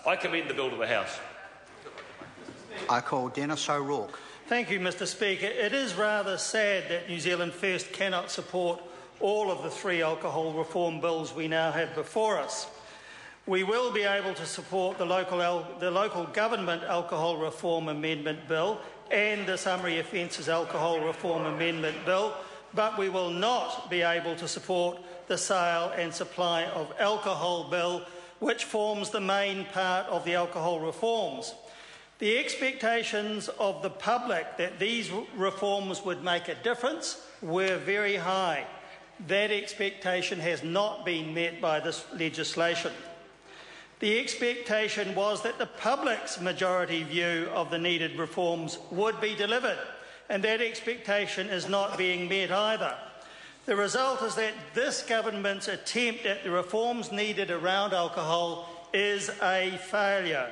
I commend the bill to the House. I call Dennis O'Rourke. Thank you, Mr Speaker. It is rather sad that New Zealand First cannot support all of the 3 alcohol reform bills we now have before us. We will be able to support the local government alcohol reform amendment bill and the summary offences alcohol reform amendment bill, but we will not be able to support the sale and supply of alcohol bill, which forms the main part of the alcohol reforms. The expectations of the public that these reforms would make a difference were very high. That expectation has not been met by this legislation. The expectation was that the public's majority view of the needed reforms would be delivered, and that expectation is not being met either. The result is that this government's attempt at the reforms needed around alcohol is a failure.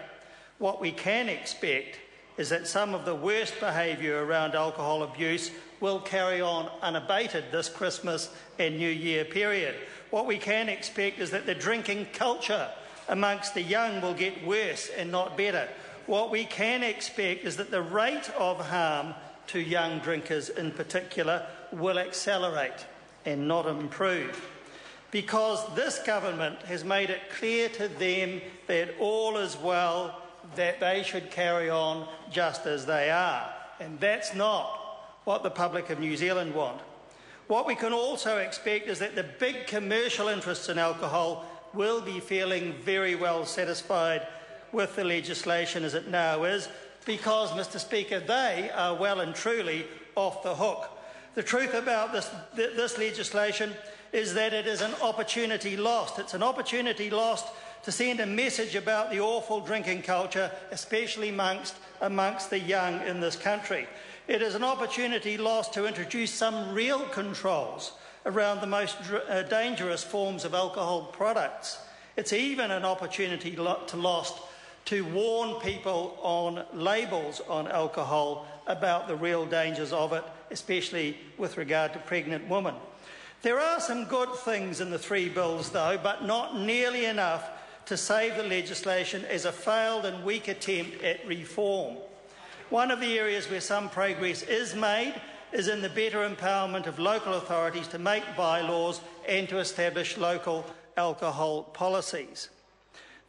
What we can expect is that some of the worst behaviour around alcohol abuse will carry on unabated this Christmas and New Year period. What we can expect is that the drinking culture amongst the young will get worse and not better. What we can expect is that the rate of harm to young drinkers in particular will accelerate and not improve, because this government has made it clear to them that all is well, that they should carry on just as they are. And that's not what the public of New Zealand want. What we can also expect is that the big commercial interests in alcohol will be feeling very well satisfied with the legislation as it now is, because, Mr Speaker, they are well and truly off the hook. The truth about this legislation is that it is an opportunity lost. It's an opportunity lost to send a message about the awful drinking culture, especially amongst the young in this country. It is an opportunity lost to introduce some real controls around the most dangerous forms of alcohol products. It's even an opportunity lost to warn people on labels on alcohol about the real dangers of it, especially with regard to pregnant women. There are some good things in the 3 bills, though, but not nearly enough to save the legislation as a failed and weak attempt at reform. One of the areas where some progress is made is in the better empowerment of local authorities to make bylaws and to establish local alcohol policies.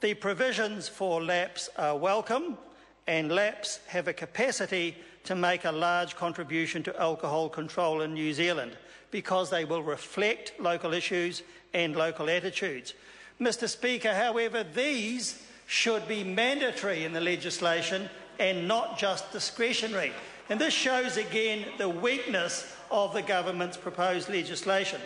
The provisions for LAPS are welcome, and LAPS have a capacity to make a large contribution to alcohol control in New Zealand because they will reflect local issues and local attitudes. Mr Speaker, however, these should be mandatory in the legislation and not just discretionary. And this shows again the weakness of the government's proposed legislation.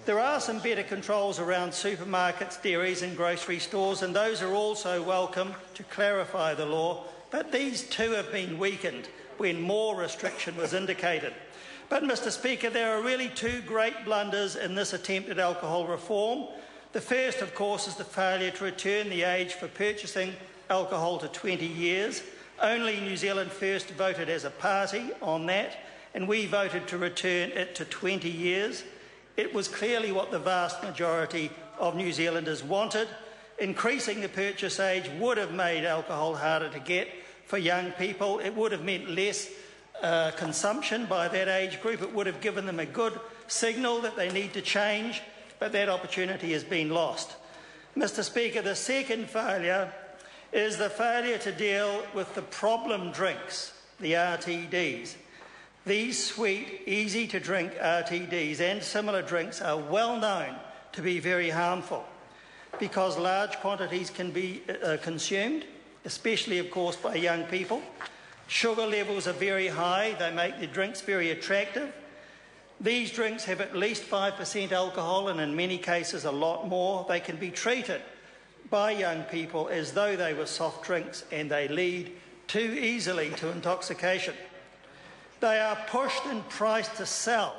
There are some better controls around supermarkets, dairies and grocery stores, and those are also welcome to clarify the law, but these too have been weakened when more restriction was indicated. But, Mr Speaker, there are really 2 great blunders in this attempt at alcohol reform. The first, of course, is the failure to return the age for purchasing alcohol to 20 years. Only New Zealand First voted as a party on that, and we voted to return it to 20 years. It was clearly what the vast majority of New Zealanders wanted. Increasing the purchase age would have made alcohol harder to get for young people. It would have meant less consumption by that age group. It would have given them a good signal that they need to change, but that opportunity has been lost. Mr Speaker, the second failure is the failure to deal with the problem drinks, the RTDs. These sweet, easy-to-drink RTDs and similar drinks are well known to be very harmful because large quantities can be consumed, especially, of course, by young people. Sugar levels are very high. They make the drinks very attractive. These drinks have at least 5% alcohol and in many cases a lot more. They can be treated by young people as though they were soft drinks, and they lead too easily to intoxication. They are pushed and priced to sell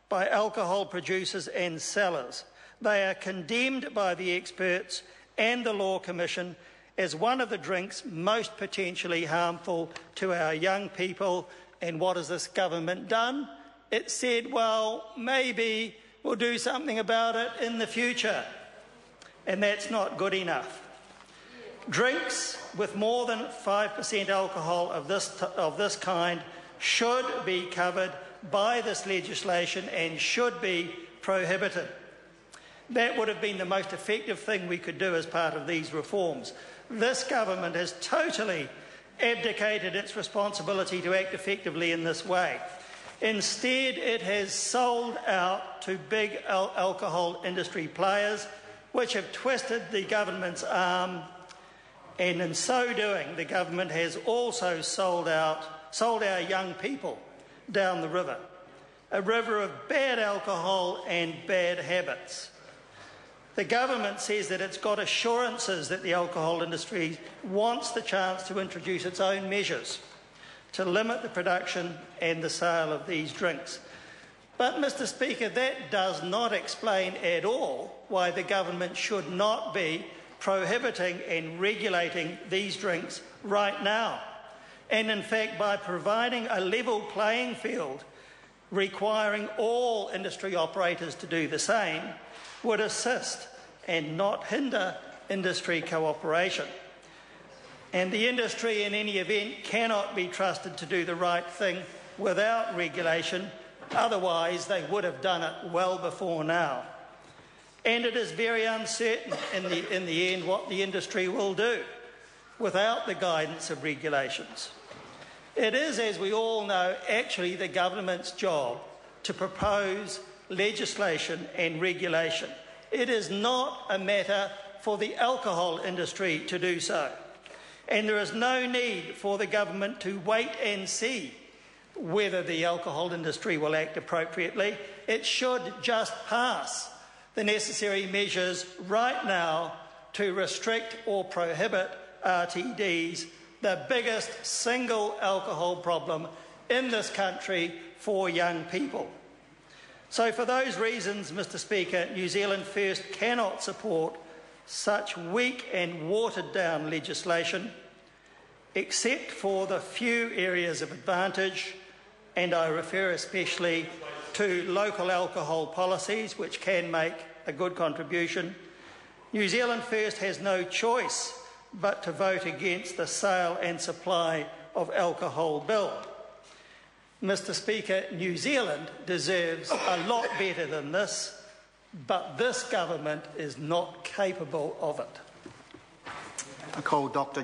by alcohol producers and sellers. They are condemned by the experts and the Law Commission as one of the drinks most potentially harmful to our young people. And what has this government done? It said, well, maybe we'll do something about it in the future. And that's not good enough. Drinks with more than 5% alcohol of this kind should be covered by this legislation and should be prohibited. That would have been the most effective thing we could do as part of these reforms. This government has totally abdicated its responsibility to act effectively in this way. Instead, it has sold out to big alcohol industry players, which have twisted the government's arm, and in so doing, the government has also sold our young people down the river, a river of bad alcohol and bad habits. The government says that it's got assurances that the alcohol industry wants the chance to introduce its own measures to limit the production and the sale of these drinks. But, Mr. Speaker, that does not explain at all why the government should not be prohibiting and regulating these drinks right now. And in fact, by providing a level playing field, requiring all industry operators to do the same, would assist and not hinder industry cooperation. And the industry, in any event, cannot be trusted to do the right thing without regulation, otherwise they would have done it well before now. And it is very uncertain in the end what the industry will do without the guidance of regulations. It is, as we all know, actually the government's job to propose legislation and regulation. It is not a matter for the alcohol industry to do so. And there is no need for the government to wait and see whether the alcohol industry will act appropriately. It should just pass the necessary measures right now to restrict or prohibit RTDs, the biggest single alcohol problem in this country for young people. So for those reasons, Mr. Speaker, New Zealand First cannot support such weak and watered-down legislation, except for the few areas of advantage, and I refer especially to local alcohol policies, which can make a good contribution. New Zealand First has no choice but to vote against the sale and supply of alcohol bill. Mr. Speaker, New Zealand deserves a lot better than this, but this government is not capable of it. I call Dr.